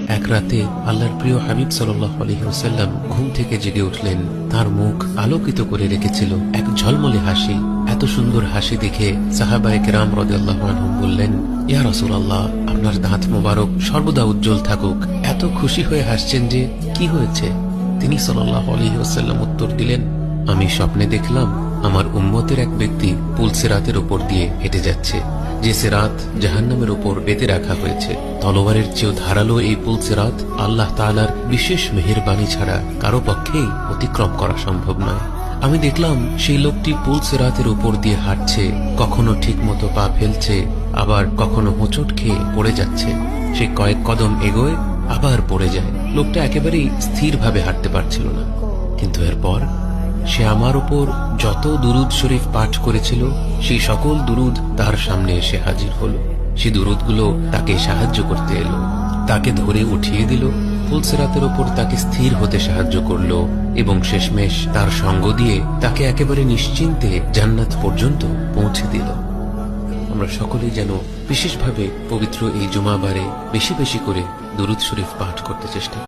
এক রাতে আল্লাহর প্রিয় হাবিব সাল্লাল্লাহু আলাইহি ওয়াসাল্লাম ঘুম থেকে জেগে উঠলেন। তার মুখ আলোকিত করে রেখেছিল এক ঝলমলে হাসি। এত সুন্দর হাসি দেখে সাহাবায়ে কেরাম রাদিয়াল্লাহু আনহুম বললেন, ইয়া রাসূলুল্লাহ, আপনার দাঁত মোবারক সর্বদা উজ্জ্বল থাকুক। এত খুশি হয়ে হাসছেন যে, কি হয়েছে? তিনি সাল্লাল্লাহু আলাইহি ওয়াসাল্লাম উত্তর দিলেন, আমি স্বপ্নে দেখলাম আমার উম্মতের এক ব্যক্তি পুল সিরাতের উপর দিয়ে হেঁটে যাচ্ছে, যে সিরাত জাহান্নামের উপর বেঁধে রাখা হয়েছে। তলোয়ারের চেয়েও ধারালো এই পুল সিরাত আল্লাহ তাআলার বিশেষ মেহেরবানি ছাড়া কারো পক্ষেই অতিক্রম করা সম্ভব নয়। আমি দেখলাম সেই লোকটি পুল সিরাতের উপর দিয়ে হাঁটছে, কখনো ঠিক মতো পা ফেলছে, আবার কখনো হোঁচট খেয়ে পড়ে যাচ্ছে। সে কয়েক কদম এগোয়, আবার পড়ে যায়। লোকটা একেবারেই স্থিরভাবে হাঁটতে পারছিল না। কিন্তু এরপর সে আমার উপর যত দুরুদ শরীফ পাঠ করেছিল, সেই সকল দুরুদ তার সামনে এসে হাজির হলো। সেই দুরুদগুলো তাকে সাহায্য করতে এলো, তাকে ধরে উঠিয়ে দিল, ফুলসিরাতের উপর তাকে স্থির হতে সাহায্য করলো এবং শেষমেশ তার সঙ্গ দিয়ে তাকে একেবারে নিশ্চিন্তে জান্নাত পর্যন্ত পৌঁছে দিল। আমরা সকলেই যেন বিশেষভাবে পবিত্র এই জুমাবারে বেশি বেশি করে দুরুদ শরীফ পাঠ করতে চেষ্টা